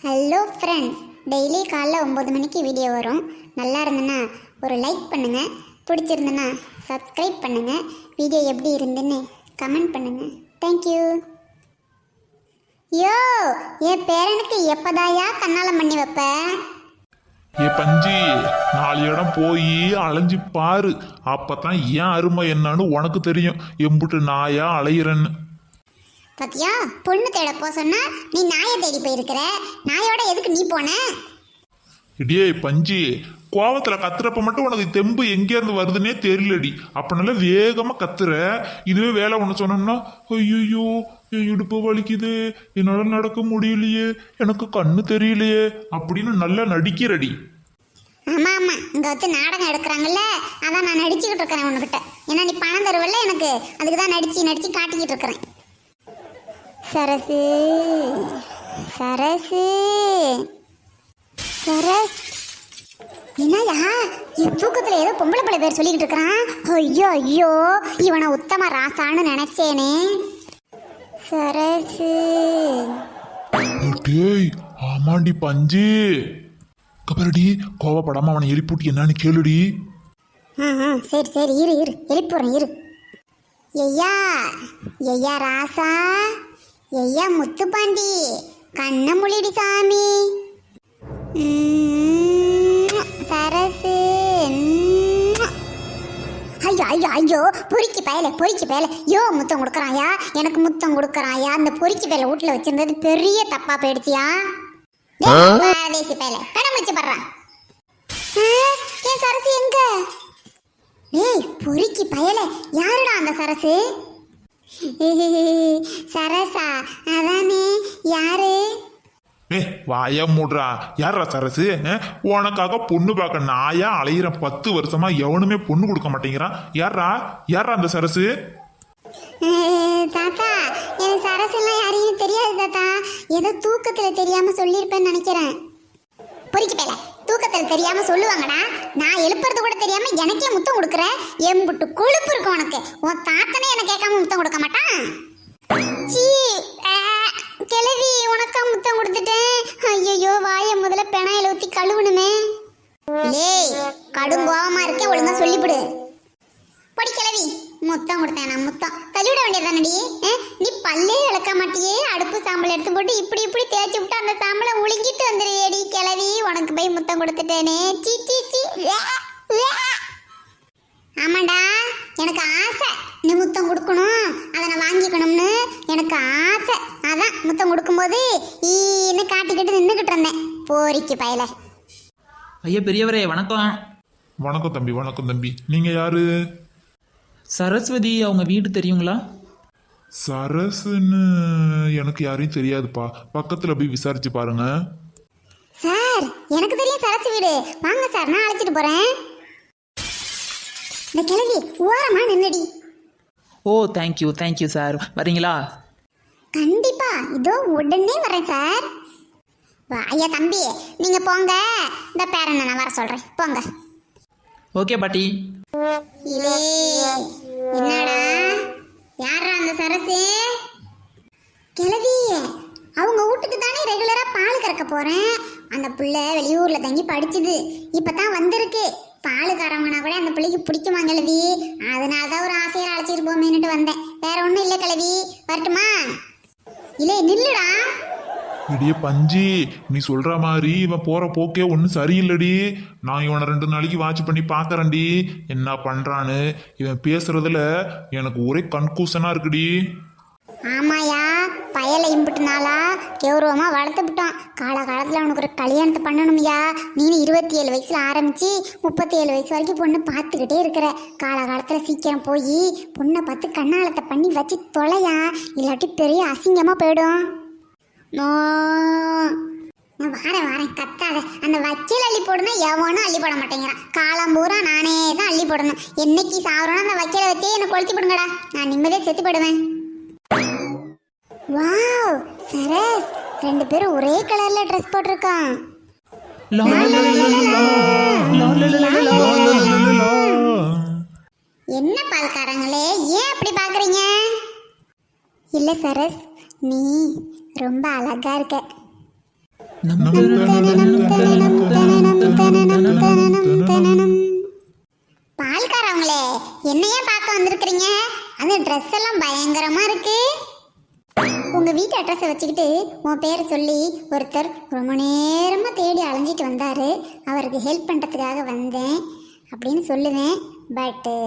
Hello friends, daily காலைல 9 மணிக்கு video வரும். நல்லா இருந்ததுன்னா ஒரு லைக் பண்ணுங்கள், பிடிச்சிருந்துன்னா சப்ஸ்கிரைப் பண்ணுங்கள், வீடியோ எப்படி இருந்துன்னு கமெண்ட் பண்ணுங்கள். தேங்க்யூ. யோ, என் பேரனுக்கு எப்போதாயா கண்ணாலம் பண்ணி வைப்ப? ஏ பஞ்சி, 4 இடம் போய் அலைஞ்சு பாரு, அப்பதான் ஏன் அருமை என்னன்னு உனக்கு தெரியும். எம்புட்டு நாயா அலையிறன்னு பத்தியா, பொண்ணு தேட போ சொன்னா நீ நாயை தேடி போயிருக்கிற. நாயோட எதுக்கு நீ போன? இடியே பஞ்சி, கோவத்துல கத்துறப்ப மட்டும் உனக்கு தெம்பு எங்க இருந்து வருதுன்னே தெரியலடி. அப்ப நல்லா வேகமா கத்துற. இதுவே வேலை ஒண்ணு சொன்னோம்னா, ஐயோ என் இடுப்பு வலிக்குது, என்னால நடக்க முடியலையே, எனக்கு கண்ணு தெரியலையே அப்படின்னு நல்லா நடிக்கிறடி. ஆமா ஆமா, இங்க வச்சு நாடகம் எடுக்கிறாங்கல்ல, அதான் நான் நடிச்சுக்கிட்டு இருக்கிறேன் உன்கிட்ட. ஏன்னா நீ பணம் தருவல்ல எனக்கு, அதுக்கு தான் நடிச்சு காட்டிக்கிட்டு இருக்கிறேன். சரசு சரசு சரஸ், என்னயா என் தூக்கத்துல ஏதோ பொம்பளை பிள்ளை பேர் சொல்லிக்கிட்டு இருக்கிறான். ஐயோ ஐயோ, இவனை உத்தம ராசான்னு நினைச்சேனே. சரசு. டேய், ஆமாண்டி பஞ்சு. கபரடி, கோவப்படாம அவனை எழுப்பிட்டு என்னன்னு கேளுடி. சரி சரி, இரு இரு, எழுப்பிடுறேன் இரு. ஐயா ஐயா ராசா, ஐயா முத்துப்பாண்டி, கண்ண முழிடி சாமி. சரசு. ஐயோ ஐயோ ஐயோ, பொறிக்கி பயல யோ, முத்தம் கொடுக்குறாயா, எனக்கு முத்தம் கொடுக்குறாயா. அந்த பொறிக்கி பயல வீட்டுல வச்சிருந்தது பெரிய தப்பா போயிடுச்சியா. தேசி பயல கண்ண முடிச்சு படுறான். என் சரசு எங்க? ஏய் பொறிக்கி பயல, யாருடா அந்த சரசு? சரசா, அதானே, யாரு? வாயா மூடுறா, யாரா சரசு? உனக்காக பொண்ணு பார்க்க நாயா அலையிற 10 வருஷமா எவனுமே பொண்ணு கொடுக்க மாட்டேங்கிறான். யாரா அந்த சரசு? தாத்தா, எனக்கு சரசு எல்லாம் யாரையும் தெரியாது தாத்தா. ஏதோ தூக்கத்துல தெரியாம சொல்லியிருப்பேன்னு நினைக்கிறேன். பொறிக்கி பேல, தூக்கத்துல தெரியாம சொல்லுவாங்கடா. நான் எழுப்புறது கூட தெரியாம எனக்கே முத்தம் கொடுக்குற. எம்புட்டு கொழுப்பு இருக்கு உனக்கு. உன் தாத்தனே என்ன கேட்காம முத்தம் கொடுக்க மாட்டான். சீ, கிளவி, உனக்கா முத்தம் கொடுத்துட்டேன். ஐயோ, வாய முதல்ல பெனாயில ஊத்தி கழுவுணுமே. லேய், கடும் கோவமா இருக்கே, ஒழுங்கா சொல்லிவிடு. பொடி கிளவி, முத்தம் கொடுத்தேன் நான். முத்தம் தள்ளிவிட வேண்டியதானடி. நீ பல்லே விளக்க மாட்டியே, அடுப்பு சாம்பல் எடுத்து போட்டு இப்படி தேய்ச்சி விட்டு அந்த சாம்பலை உழுங்கிட்டு வந்துடுவேடி கிளவி. உனக்கு போய் முத்தம் கொடுத்துட்டேனே. சீ சீ சீ. ஆமாண்டா, எனக்கு ஆசை நீ முத்தம் கொடுக்கணும், அதை நான் வாங்கிக்கணும்னு எனக்கு ஆசை. அதான் முத்தம் கொடுக்கும்போது ஈன்னு காட்டிக்கிட்டு நின்றுக்கிட்டு இருந்தேன். போரிக்கு பயல. ஐயா பெரியவரே வணக்கம். வணக்கம் தம்பி, வணக்கம் தம்பி. நீங்க யாரு? சரஸ்வதி, அவங்க வீடு தெரியுங்களா? சரசுன்னு எனக்கு யாரையும் தெரியாதுப்பா. பக்கத்துல போய் விசாரிச்சு பாருங்க. சார், எனக்கு தெரியும் சரசு வீடு. வாங்க சார், நான் அழைச்சிட்டு போறேன். இந்த கிழவி ஓரமா நின்னடி. ஓ தேங்க்யூ சார். வரீங்களா? கண்டிப்பா, இதோ உடனே வரேன் சார். ஐயா தம்பி, நீங்க போங்க, இந்த பேரனை நான் வர சொல்றேன், போங்க. ஓகே பாட்டி. இல்லே, என்னடா, யாரா அந்த சரசு? கிழவி, அவங்க வீட்டுக்கு தானே ரெகுலரா பால் கறக்க போறேன். அந்த பிள்ளை வெளியூர்ல தங்கி படிச்சுது, இப்பதான் வந்திருக்கு. பால் கறவங்கன்னா கூட அந்த பிள்ளைக்கு பிடிக்குமா கிழவி? அதனாலதான் ஒரு ஆசையை அழைச்சிட்டு போமேன்னுட்டு வந்தேன். வேற ஒண்ணும் இல்ல கிழவி, வரட்டுமா? இல்லே நில்லுடா. இடியே பஞ்சி, நீ சொல்ற மாதிரி இவன் போற போக்கே ஒன்றும் சரியில்லடி. நான் இவனை 2 நாளைக்கு வாட்ச் பண்ணி பார்க்கறேன்டி, என்ன பண்றான்னு. இவன் பேசுறதுல எனக்கு ஒரே கன்ஃபியூஷனா இருக்குடி. ஆமாயா, பயலை இம்பிட்டு நாளா கௌரவமா வளர்த்து விட்டோம். காலகாலத்தில் அவனுக்கு ஒரு கல்யாணத்தை பண்ணணும்யா. நீனு 27 வயசுல ஆரம்பிச்சு 37 வயசு வரைக்கும் பொண்ணு பார்த்துக்கிட்டே இருக்கிற. காலகாலத்தில் சீக்கிரம் போய் பொண்ணை பார்த்து கண்ணாலத்தை பண்ணி வச்சு தொலையா, இல்லாட்டி பெரிய அசிங்கமா போயிடும். நான் வாரேன், கத்தாத. அந்த வக்கீல் அள்ளி போடுனா எவனும் அள்ளி போட மாட்டேங்கிறான். காலம் பூரா நானே தான் அள்ளி போடணும். என்னைக்கு சாவறோன்னா அந்த வக்கீலை வச்சே என்னை கொளுத்தி போடுங்கடா, நான் நிம்மதியாக செத்து போயிடுவேன். வாவ் சரஸ், 2 பேரும் ஒரே கலர்ல ட்ரெஸ் போட்டிருக்கான். என்ன பால்காரங்களே, ஏன் அப்படி பாக்குறீங்க? இல்ல சரஸ், நீ ரொம்ப அழகா இருக்க. பால்காரவங்களே, என்னையே பார்க்க வந்திருக்கிறீங்க? அந்த ட்ரெஸ் எல்லாம் பயங்கரமா இருக்கு. உங்க வீட்டு அட்ரஸை வச்சுக்கிட்டு உன் பேரை சொல்லி ஒருத்தர் ரொம்ப நேரமா தேடி அலைஞ்சிட்டு வந்தாரு. அவருக்கு ஹெல்ப் பண்றதுக்காக வந்தேன் அப்படின்னு சொல்லுவேன். பட்டு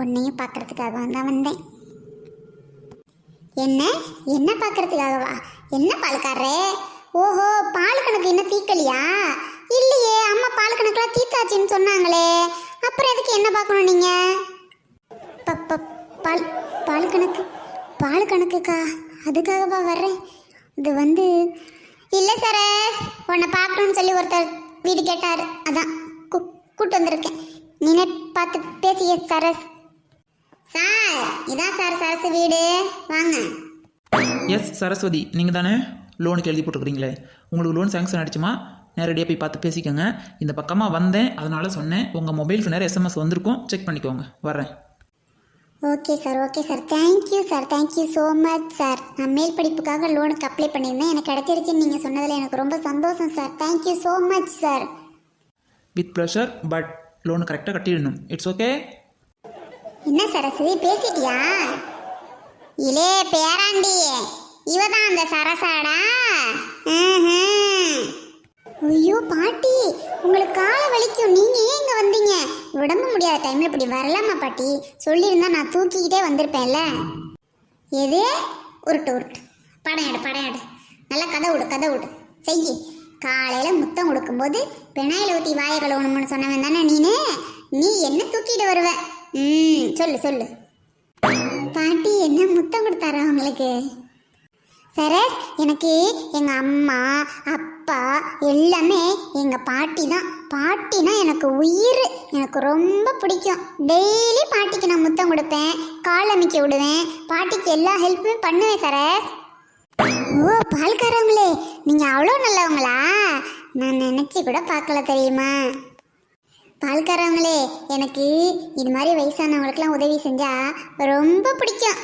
உன்னையும் பார்க்கறதுக்காக தான் வந்தேன். என்ன என்ன பார்க்கறதுக்காகவா? என்ன பால்காரரே? ஓஹோ, பால் கணக்கு என்ன தீக்கலையா? இல்லையே, அம்மா பால் கணக்கெல்லாம் தீத்தாச்சின்னு சொன்னாங்களே. அப்புறம் எதுக்கு என்ன பார்க்கணும் நீங்க? பால் பால் கணக்குக்கா? அதுக்காகவா வர்றேன்? இது இல்லை சரஸ், உன்னை பார்க்கணும்னு சொல்லி ஒருத்தர் வீடு கேட்டார், அதான் கூட்டு வந்திருக்கேன். நீனே பார்த்து பேசிய சரஸ். சார், இதான் சார் சரஸ் வீடு, வாங்க. எஸ் சரஸ்வதி, நீங்கள் தானே லோனுக்கு எழுதி போட்டுக்கிறீங்களே? உங்களுக்கு லோன் சேங்ஷன் ஆகிடுச்சுமா? நேரடியாக போய் பார்த்து பேசிக்கோங்க. இந்த பக்கமாக வந்தேன், அதனால சொன்னேன். உங்கள் மொபைலுக்கு நேரம் எஸ்எம்எஸ் வந்திருக்கும், செக் பண்ணிக்கோங்க. வர்றேன். Okay sir, thank you so much sir. நான் மேல் படிப்புக்காக லோனுக்கு அப்ளை பண்ணியிருந்தேன், எனக்கு கிடைச்சிருச்சுன்னு நீங்கள் சொன்னதில் எனக்கு ரொம்ப சந்தோஷம் sir. Thank you so much sir. With pleasure, but loan கரெக்டாக கட்டிடணும். It's okay. என்ன சரஸ்வதி, பேசிட்டியா? இலே பேராண்டி, இவ தான் அந்த சரசாடா? ஐயோ பாட்டி, உங்களுக்கு காலை வலிக்கும், நீங்க ஏன் இங்க வந்தீங்க? உடம்பு முடியாத டைம்ல இப்படி வரலாமா பாட்டி? சொல்லியிருந்தா நான் தூக்கிக்கிட்டே வந்திருப்பேன்ல. எது? உருட்டு படம் எடு. நல்லா கதை விடு செய்யி. காலையில முத்தம் கொடுக்கும்போது பிணையில ஊற்றி வாயை கழுவணும்னு சொன்னவன் தானே நீனு? நீ என்ன தூக்கிட்டு வருவ? சொல்லு பாட்டி, என்ன முத்தம் கொடுத்தாரா உங்களுக்கு? சரஸ், எனக்கு எங்க அம்மா அப்பா எல்லாமே எங்க பாட்டி தான். பாட்டினா எனக்கு உயிர், எனக்கு ரொம்ப பிடிக்கும். டெய்லி பாட்டிக்கு நான் முத்தம் கொடுப்பேன், கால் அமைக்க விடுவேன், பாட்டிக்கு எல்லா ஹெல்ப்புமே பண்ணுவேன் சரஸ். ஓ பால்காரவங்களே, நீங்க அவ்வளோ நல்லவங்களா? நான் நினைச்சு கூட பார்க்கல தெரியுமா? பால்காரவங்களே, எனக்கு இது மாதிரி வயசானவங்களுக்குலாம் உதவி செஞ்சா ரொம்ப பிடிக்கும்.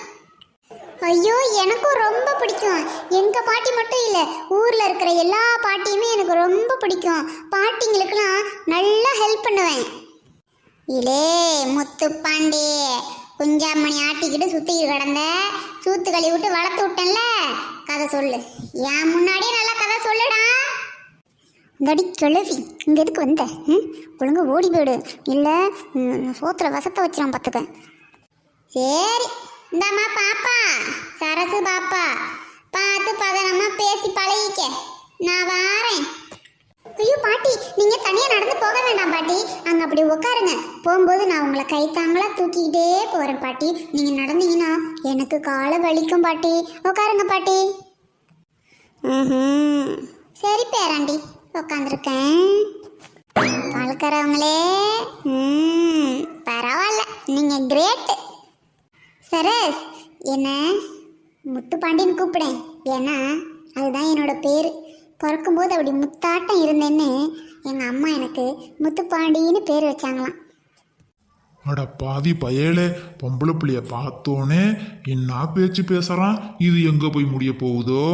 ஐயோ, எனக்கும் ரொம்ப பிடிக்கும். எங்க பாட்டி மட்டும் இல்லை, ஊர்ல இருக்கிற எல்லா பாட்டியுமே எனக்கு ரொம்ப பிடிக்கும். பாட்டிங்களுக்கெல்லாம் நல்லா ஹெல்ப் பண்ணுவேன். இலே முத்துப்பாண்டி, குஞ்சாமணி ஆட்டிக்கிட்டு சுத்திக்கிட்டு கிடந்த சூத்து கழுவி விட்டு வளர்த்து விட்டேன்ல, கதை சொல்லு. என் முன்னாடியே நல்லா கதை சொல்லுடா. கடி கிழவி, இங்க எதுக்கு வந்த? ஒழுங்கு ஓடி போயிடு, இல்லை சோத்துல வசத்தை வச்சிடான் பார்த்துக்க. சரி, இந்தாம்மா பாப்பா, சரசு பாப்பா, பார்த்து பதனமா பேசி பழகிக்க, நான் வாரேன். ஐயோ பாட்டி, நீங்க தனியா நடந்து போக வேண்டாம் பாட்டி, அங்க அப்படி உட்காருங்க. போகும்போது நான் உங்களை கை தாங்களா தூக்கிக்கிட்டே போறேன் பாட்டி. நீங்க நடந்தீங்கன்னா எனக்கு காலை வலிக்கும் பாட்டி. உட்காருங்க பாட்டி. சரி பேராண்டி, உட்காந்துருக்கேன். பால்காரவங்களே, பரவாயில்ல, நீங்க கிரேட். சரஸ், என்ன முத்துப்பாண்டின்னு கூப்பிடேன், ஏன்னா அதுதான் என்னோட பேர். பிறக்கும்போது அப்படி முத்தாட்டம் இருந்தேன்னு எங்கள் அம்மா எனக்கு முத்துப்பாண்டின்னு பேர் வச்சாங்களாம். அட பாதி பயலே, பொம்பளை பிள்ளைய பார்த்தோன்னே என்ன பேச்சு பேசுறான், இது எங்க போய் முடிய போகுதோ?